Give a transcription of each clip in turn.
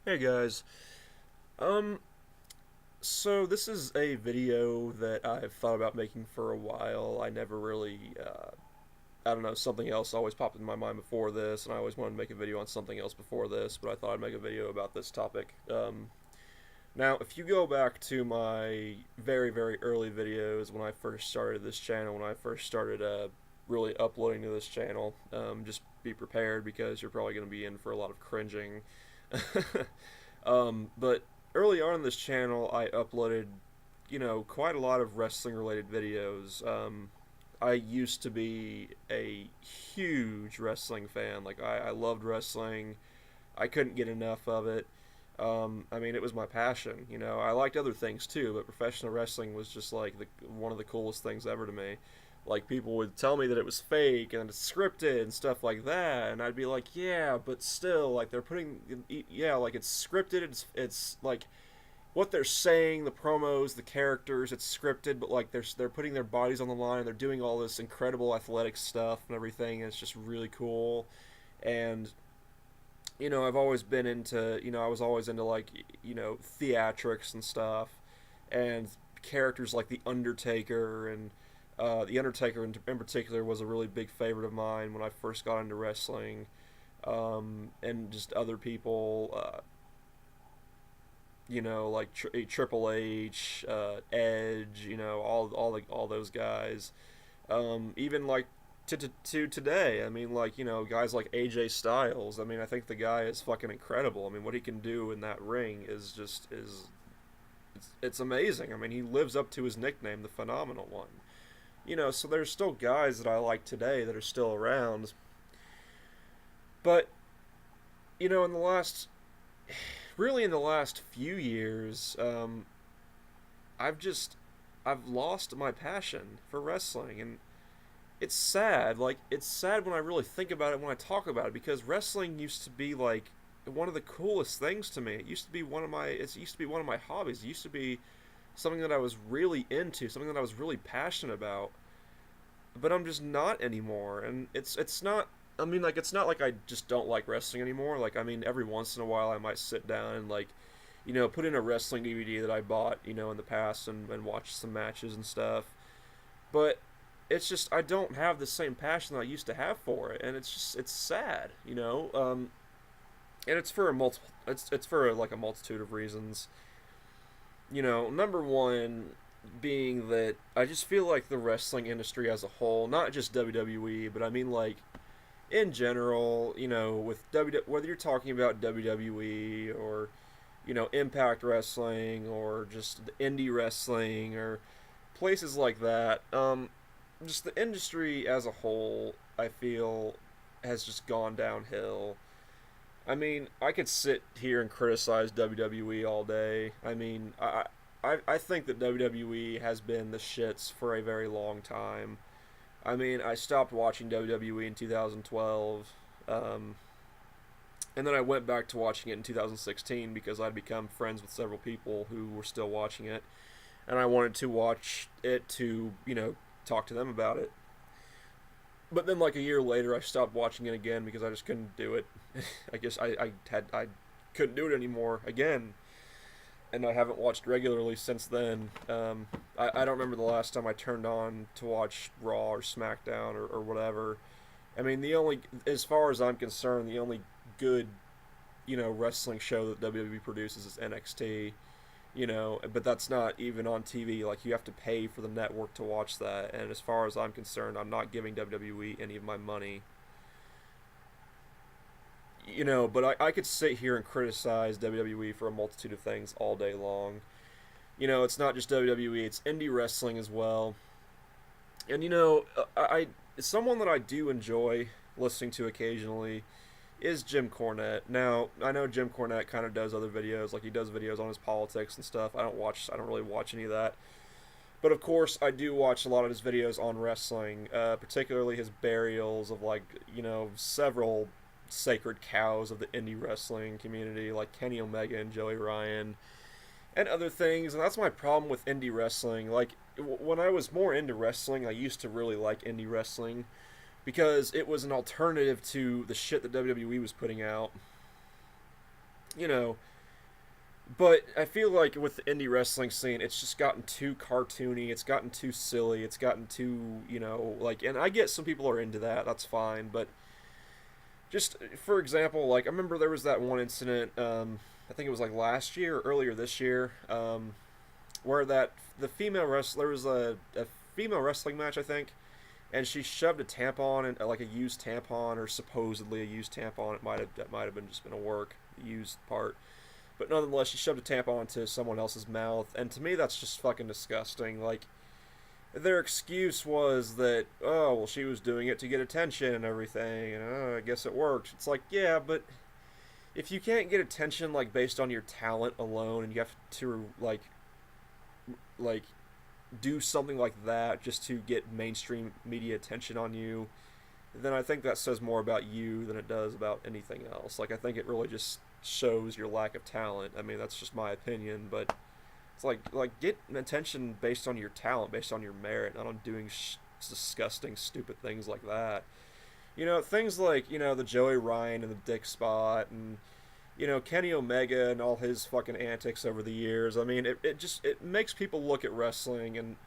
Hey guys. Um, so this is a video that I've thought about making for a while. I never really, I don't know, something else always popped in my mind before this, and I always wanted to make a video on something else before this, but I thought I'd make a video about this topic. Now, if you go back to my very, very early videos when I first started this channel, when I first started really uploading to this channel, just be prepared because you're probably going to be in for a lot of cringing. But early on in this channel, I uploaded, quite a lot of wrestling related videos. I used to be a huge wrestling fan. Like, I loved wrestling. I couldn't get enough of it. I mean, it was my passion. I liked other things too, but professional wrestling was just like one of the coolest things ever to me. Like, people would tell me that it was fake and it's scripted and stuff like that, and I'd be like, yeah, but still, like they're putting, yeah, like it's scripted. It's like what they're saying, the promos, the characters, it's scripted, but like they're putting their bodies on the line and they're doing all this incredible athletic stuff and everything, and it's just really cool. And I've always been into, I was always into like, theatrics and stuff, and characters like the Undertaker and the Undertaker in particular was a really big favorite of mine when I first got into wrestling, and just other people, like Triple H, Edge, all those guys. Even like to today. I mean, like guys like AJ Styles. I mean, I think the guy is fucking incredible. I mean, what he can do in that ring is it's amazing. I mean, he lives up to his nickname, the Phenomenal One. So there's still guys that I like today that are still around. But in the last, really in the last few years, I've just I've lost my passion for wrestling, and it's sad. Like, it's sad when I really think about it, when I talk about it, because wrestling used to be like one of the coolest things to me. It used to be one of my hobbies. It used to be something that I was really into, something that I was really passionate about. But I'm just not anymore, and it's not. I mean, like, it's not like I just don't like wrestling anymore. Like, I mean, every once in a while I might sit down and like, put in a wrestling DVD that I bought, in the past, and watch some matches and stuff. But it's just I don't have the same passion that I used to have for it, and it's sad. And it's for a multiple. It's for like a multitude of reasons. Number one being that I just feel like the wrestling industry as a whole, not just WWE, but I mean like in general, with whether you're talking about WWE or Impact Wrestling or just indie wrestling or places like that, just the industry as a whole, I feel, has just gone downhill. I mean, I could sit here and criticize WWE all day. I mean, I think that WWE has been the shits for a very long time. I mean, I stopped watching WWE in 2012, um, and then I went back to watching it in 2016 because I'd become friends with several people who were still watching it, and I wanted to watch it to, talk to them about it. But then, like a year later, I stopped watching it again because I just couldn't do it. I guess I couldn't do it anymore again, and I haven't watched regularly since then. I don't remember the last time I turned on to watch Raw or SmackDown or whatever. I mean, as far as I'm concerned, the only good, wrestling show that WWE produces is NXT. But that's not even on TV. Like, you have to pay for the network to watch that. And as far as I'm concerned, I'm not giving WWE any of my money. But I could sit here and criticize WWE for a multitude of things all day long. It's not just WWE, it's indie wrestling as well. And I someone that I do enjoy listening to occasionally is Jim Cornette. Now, I know Jim Cornette kind of does other videos, like he does videos on his politics and stuff. I don't really watch any of that. But of course, I do watch a lot of his videos on wrestling, particularly his burials of like, several sacred cows of the indie wrestling community, like Kenny Omega and Joey Ryan, and other things. And that's my problem with indie wrestling. Like, when I was more into wrestling, I used to really like indie wrestling because it was an alternative to the shit that WWE was putting out. You know, But I feel like with the indie wrestling scene, it's just gotten too cartoony. It's gotten too silly. It's gotten too, like, and I get some people are into that. That's fine. But just for example, like I remember there was that one incident. I think it was like last year or earlier this year, where the female wrestler was a female wrestling match, I think, and she shoved a tampon in, like a used tampon or supposedly a used tampon. That might have been just been a work used part. But nonetheless, she shoved a tampon into someone else's mouth, and to me, that's just fucking disgusting. Like, their excuse was that, oh, well, she was doing it to get attention and everything, and I guess it worked. It's like, yeah, but if you can't get attention, like, based on your talent alone, and you have to, like, do something like that just to get mainstream media attention on you, then I think that says more about you than it does about anything else. Like, I think it really just shows your lack of talent. I mean, that's just my opinion, but it's like get attention based on your talent, based on your merit, not on doing disgusting, stupid things like that. Things like the Joey Ryan and the Dick Spot, and Kenny Omega and all his fucking antics over the years. I mean, it makes people look at wrestling, and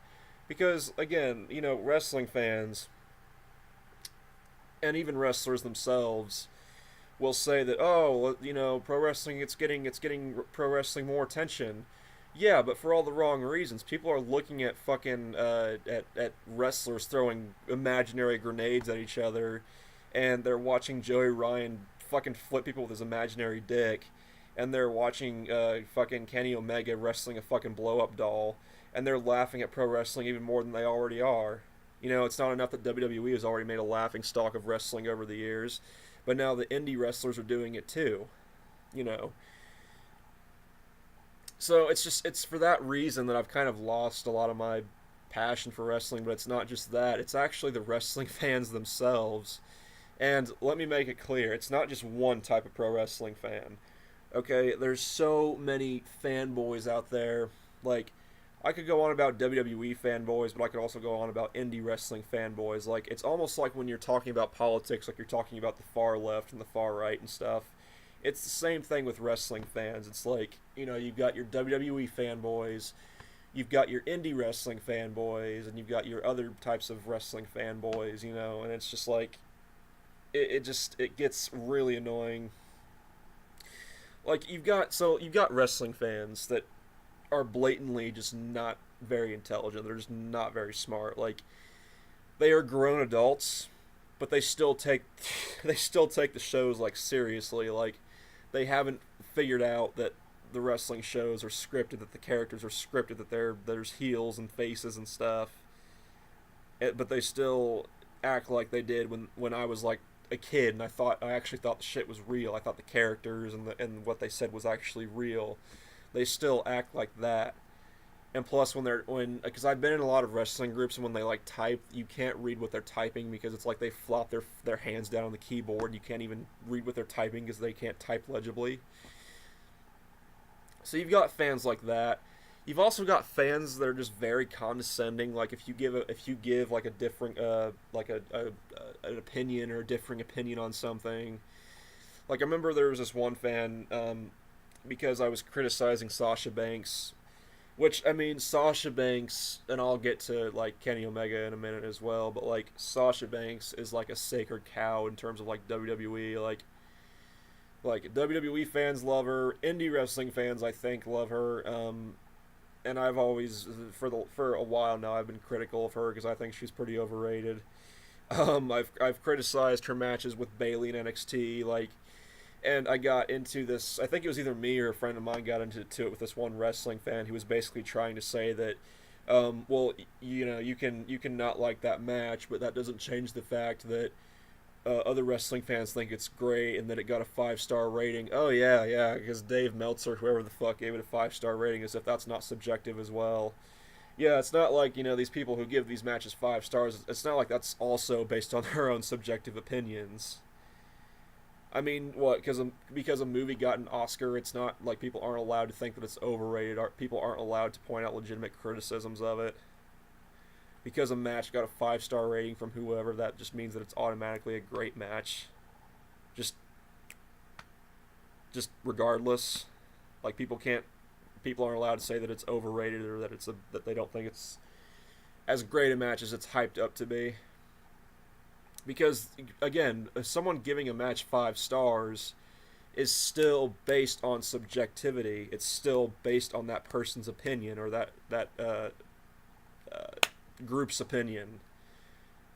because again, wrestling fans and even wrestlers themselves will say that, oh, well, pro wrestling, it's getting pro wrestling more attention. Yeah, but for all the wrong reasons. People are looking at fucking at wrestlers throwing imaginary grenades at each other, and they're watching Joey Ryan fucking flip people with his imaginary dick, and they're watching fucking Kenny Omega wrestling a fucking blow up doll, and they're laughing at pro wrestling even more than they already are. It's not enough that WWE has already made a laughing stock of wrestling over the years, but now the indie wrestlers are doing it too. You know, so it's for that reason that I've kind of lost a lot of my passion for wrestling. But it's not just that; it's actually the wrestling fans themselves. And let me make it clear: it's not just one type of pro wrestling fan. Okay, there's so many fanboys out there. Like, I could go on about WWE fanboys, but I could also go on about indie wrestling fanboys. Like, it's almost like when you're talking about politics, like you're talking about the far left and the far right and stuff. It's the same thing with wrestling fans. It's like, you've got your WWE fanboys, you've got your indie wrestling fanboys, and you've got your other types of wrestling fanboys, and it's just like, it gets really annoying. Like, you've got wrestling fans that are blatantly just not very intelligent. They're just not very smart. Like, they are grown adults, but they still take they still take the shows like seriously. Like, they haven't figured out that the wrestling shows are scripted, that the characters are scripted, that there's heels and faces and stuff. But they still act like they did when I was like a kid, and I actually thought the shit was real. I thought the characters and what they said was actually real. They still act like that. And plus, because I've been in a lot of wrestling groups, and when they like type, you can't read what they're typing because it's like they flop their hands down on the keyboard. You can't even read what they're typing because they can't type legibly. So you've got fans like that. You've also got fans that are just very condescending. Like, if you give like a different an opinion or a differing opinion on something. Like, I remember there was this one fan, because I was criticizing Sasha Banks, which, I mean, Sasha Banks, and I'll get to like Kenny Omega in a minute as well, but like Sasha Banks is like a sacred cow in terms of like WWE. Like WWE fans love her, indie wrestling fans I think love her. And I've always for a while now I've been critical of her because I think she's pretty overrated. I've criticized her matches with Bayley in NXT, like, and I got into this. I think it was either me or a friend of mine got into it with this one wrestling fan who was basically trying to say that, well, you can not like that match, but that doesn't change the fact that other wrestling fans think it's great and that it got a 5-star rating. Oh yeah, because Dave Meltzer, whoever the fuck, gave it a 5-star rating, as if that's not subjective as well. Yeah, it's not like these people who give these matches 5 stars. It's not like that's also based on their own subjective opinions. I mean, what? Because a movie got an Oscar, it's not like people aren't allowed to think that it's overrated. People aren't allowed to point out legitimate criticisms of it. Because a match got a 5-star rating from whoever, that just means that it's automatically a great match. Just regardless. Like people aren't allowed to say that it's overrated or that that they don't think it's as great a match as it's hyped up to be. Because again, someone giving a match 5 stars is still based on subjectivity. It's still based on that person's opinion or that group's opinion.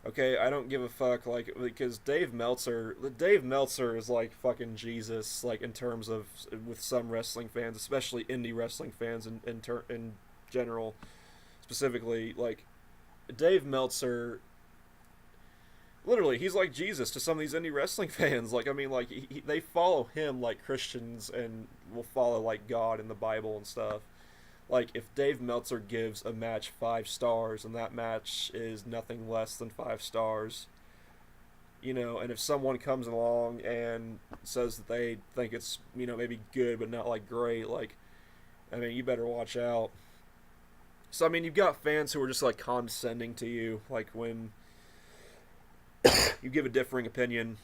Okay, I don't give a fuck, like, because Dave Meltzer is like fucking Jesus, like, in terms of, with some wrestling fans, especially indie wrestling fans in general, specifically, like, Dave Meltzer, literally, he's like Jesus to some of these indie wrestling fans. Like, I mean, like, they follow him like Christians and will follow, like, God in the Bible and stuff. Like, if Dave Meltzer gives a match 5 stars and that match is nothing less than 5 stars, you know, and if someone comes along and says that they think it's, you know, maybe good but not, like, great, like, I mean, you better watch out. So, I mean, you've got fans who are just, like, condescending to you, like, when you give a differing opinion.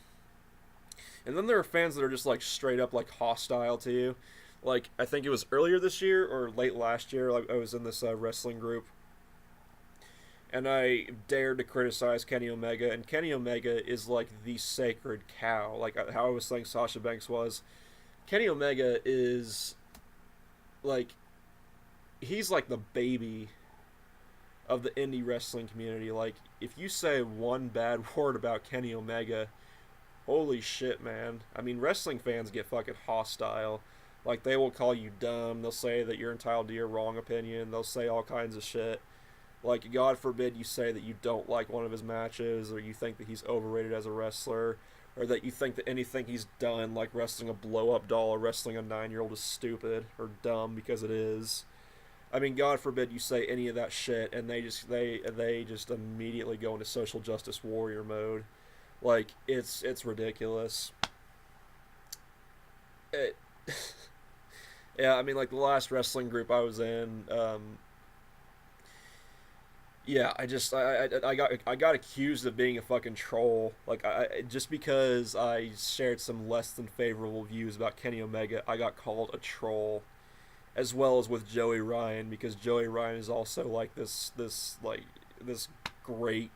And then there are fans that are just, like, straight up, like, hostile to you. Like, I think it was earlier this year or late last year, like, I was in this wrestling group, and I dared to criticize Kenny Omega, and Kenny Omega is, like, the sacred cow. Like, how I was saying Sasha Banks was, Kenny Omega is, like, he's like the baby of the indie wrestling community. Like, if you say one bad word about Kenny Omega, holy shit, man. I mean, wrestling fans get fucking hostile. Like, they will call you dumb. They'll say that you're entitled to your wrong opinion. They'll say all kinds of shit. Like, God forbid you say that you don't like one of his matches, or you think that he's overrated as a wrestler, or that you think that anything he's done, like wrestling a blow-up doll or wrestling a 9-year-old, is stupid or dumb, because it is. I mean, God forbid you say any of that shit, and they just immediately go into social justice warrior mode. Like, it's ridiculous. It... Yeah, I mean, like, the last wrestling group I was in, yeah, I got accused of being a fucking troll. Like, just because I shared some less than favorable views about Kenny Omega, I got called a troll, as well as with Joey Ryan, because Joey Ryan is also like this great,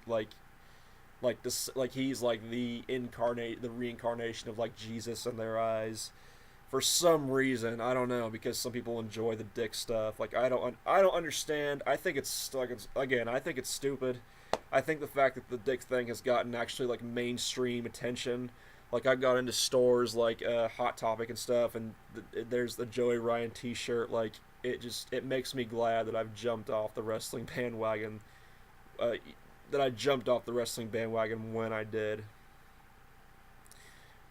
he's like the reincarnation of, like, Jesus in their eyes. For some reason, I don't know, because some people enjoy the dick stuff. Like, I don't understand. I think it's, like, I think it's stupid. I think the fact that the dick thing has gotten actually, like, mainstream attention. Like, I've got into stores like Hot Topic and stuff, and there's the Joey Ryan t-shirt. Like, it makes me glad that I've jumped off the wrestling bandwagon. That I jumped off the wrestling bandwagon when I did.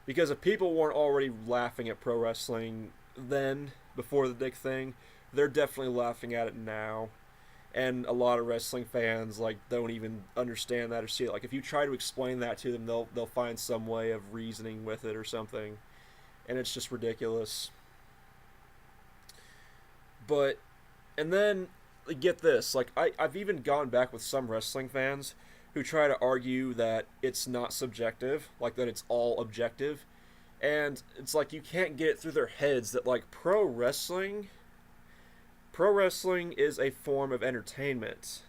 Because if people weren't already laughing at pro wrestling then, before the dick thing, they're definitely laughing at it now. And a lot of wrestling fans, like, don't even understand that or see it. Like, if you try to explain that to them, they'll find some way of reasoning with it or something. And it's just ridiculous. But, and then, get this, like, I've even gone back with some wrestling fans who try to argue that it's not subjective, like, that it's all objective. And it's like, you can't get it through their heads that, like, pro wrestling is a form of entertainment.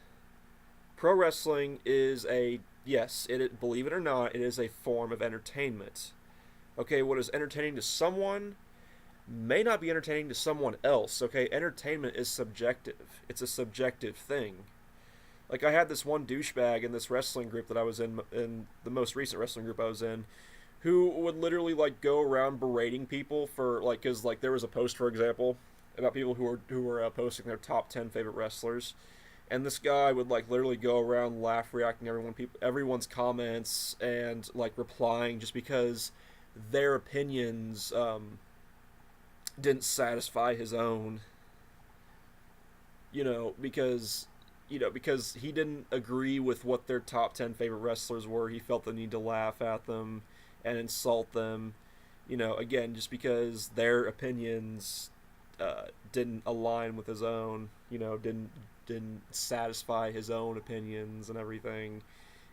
Pro wrestling is believe it or not, it is a form of entertainment. Okay, what is entertaining to someone may not be entertaining to someone else. Okay, entertainment is subjective. It's a subjective thing. Like, I had this one douchebag in this wrestling group that I was in the most recent wrestling group I was in, who would literally, like, go around berating people for, like, because, like, there was a post, for example, about people who were posting their top 10 favorite wrestlers, and this guy would, like, literally go around reacting to everyone's comments and, like, replying just because their opinions didn't satisfy his own. Because he didn't agree with what their top 10 favorite wrestlers were. He felt the need to laugh at them and insult them, again, just because their opinions didn't align with his own, didn't satisfy his own opinions and everything.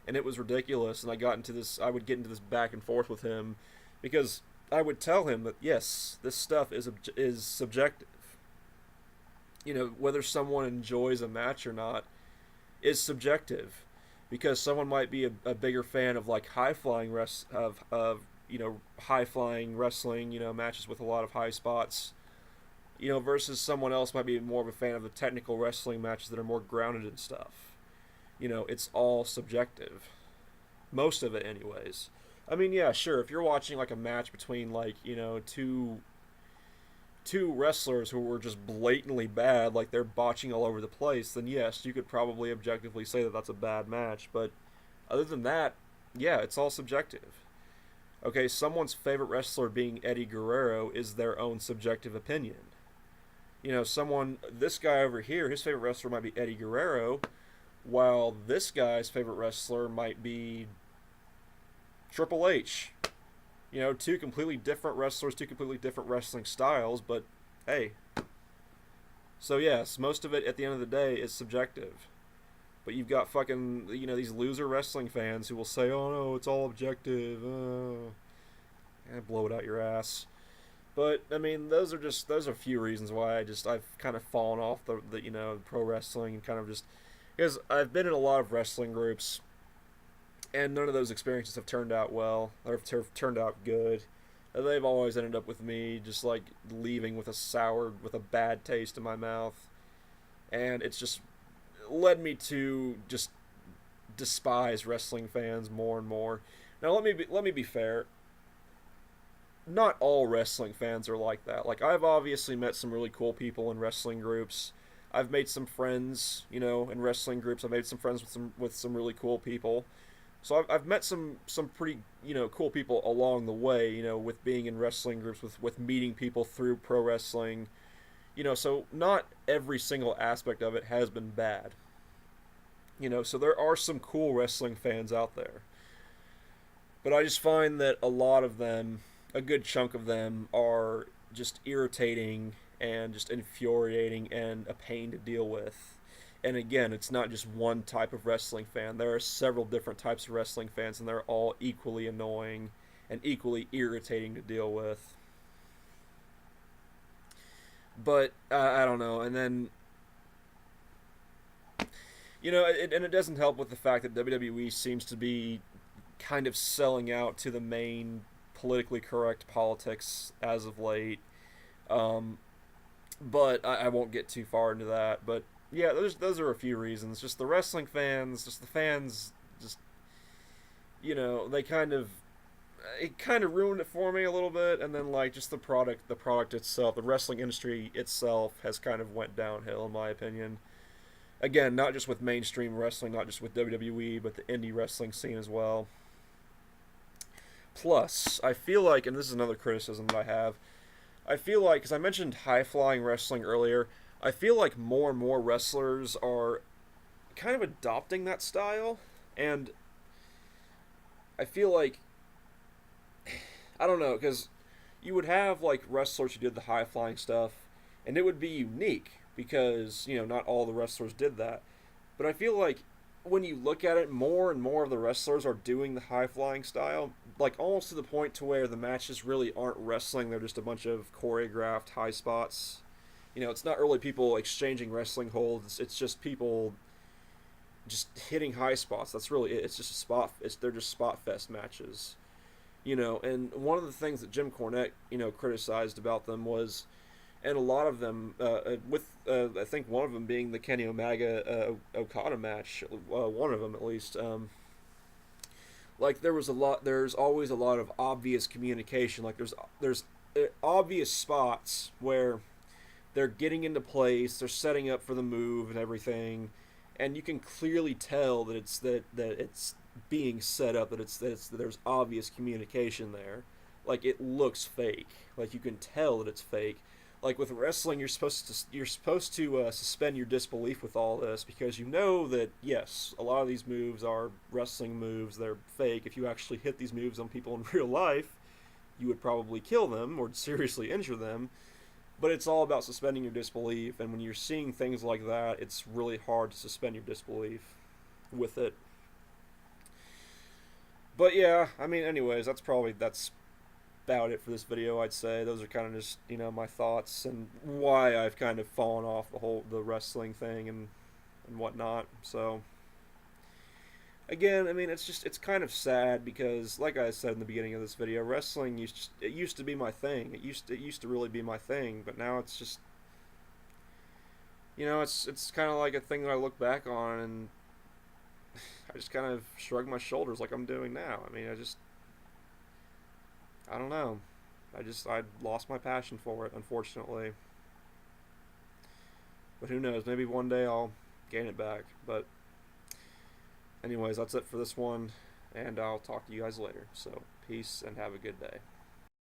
And it was ridiculous, and I would get into this back and forth with him, because I would tell him that yes, this stuff is subjective. You know, whether someone enjoys a match or not is subjective, because someone might be a bigger fan of like high flying high flying wrestling, matches with a lot of high spots, versus someone else might be more of a fan of the technical wrestling matches that are more grounded and stuff. It's all subjective. Most of it, anyways. I mean, yeah, sure. If you're watching like a match between like two wrestlers who were just blatantly bad, like they're botching all over the place, then yes, you could probably objectively say that that's a bad match. But other than that, yeah, it's all subjective. Okay, someone's favorite wrestler being Eddie Guerrero is their own subjective opinion. This guy over here, his favorite wrestler might be Eddie Guerrero, while this guy's favorite wrestler might be Triple H. Two completely different wrestlers, two completely different wrestling styles, but hey. So yes, most of it at the end of the day is subjective. But you've got fucking, these loser wrestling fans who will say, oh no, it's all objective. Blow it out your ass. But, I mean, those are a few reasons why I've kind of fallen off the pro wrestling and kind of just, because I've been in a lot of wrestling groups, and none of those experiences have turned out well, or have turned out good. They've always ended up with me just like leaving with a bad taste in my mouth, and it's just led me to just despise wrestling fans more and more. Now let me be fair. Not all wrestling fans are like that. Like, I've obviously met some really cool people in wrestling groups. I've made some friends, in wrestling groups. I've made some friends with some really cool people. So I've met some pretty cool people along the way, with being in wrestling groups, with meeting people through pro wrestling, so not every single aspect of it has been bad. So there are some cool wrestling fans out there. But I just find that a good chunk of them are just irritating and just infuriating and a pain to deal with. And again, it's not just one type of wrestling fan. There are several different types of wrestling fans, and they're all equally annoying and equally irritating to deal with. But I don't know. And then, it doesn't help with the fact that WWE seems to be kind of selling out to the main politically correct politics as of late. But I won't get too far into that. But yeah, those are a few reasons. Just the wrestling fans, just the fans, just they it kind of ruined it for me a little bit. And then like just the product itself, the wrestling industry itself has kind of went downhill in my opinion. Again, not just with mainstream wrestling, not just with WWE, but the indie wrestling scene as well. Plus, I feel like, and this is another criticism that I feel like, because I mentioned high-flying wrestling earlier, I feel like more and more wrestlers are kind of adopting that style, and I feel like, I don't know, because you would have, like, wrestlers who did the high-flying stuff, and it would be unique, because, not all the wrestlers did that. But I feel like when you look at it, more and more of the wrestlers are doing the high-flying style, like almost to the point to where the matches really aren't wrestling, they're just a bunch of choreographed high spots. It's not really people exchanging wrestling holds, it's just people just hitting high spots. That's really it. It's just they're just spot fest matches. And one of the things that Jim Cornette, criticized about them was, and a lot of them, I think one of them being the Kenny Omega Okada match, one of them at least, like there's always a lot of obvious communication. Like there's obvious spots where they're getting into place, they're setting up for the move and everything, and you can clearly tell that it's being set up, that there's obvious communication there. Like it looks fake. Like you can tell that it's fake. Like with wrestling, you're supposed to suspend your disbelief with all this, because that yes, a lot of these moves are wrestling moves. They're fake. If you actually hit these moves on people in real life, you would probably kill them or seriously injure them. But it's all about suspending your disbelief, and when you're seeing things like that, it's really hard to suspend your disbelief with it. But yeah, I mean, anyways, that's about it for this video. I'd say those are kind of just, you know, my thoughts and why I've kind of fallen off the wrestling thing and whatnot. So again, I mean, it's kind of sad because, like I said in the beginning of this video, wrestling used to be my thing. It used to really be my thing, but now it's just, you know, it's kind of like a thing that I look back on and I just kind of shrug my shoulders like I'm doing now. I mean, I don't know. I lost my passion for it, unfortunately. But who knows? Maybe one day I'll gain it back. But anyways, that's it for this one, and I'll talk to you guys later. So peace and have a good day.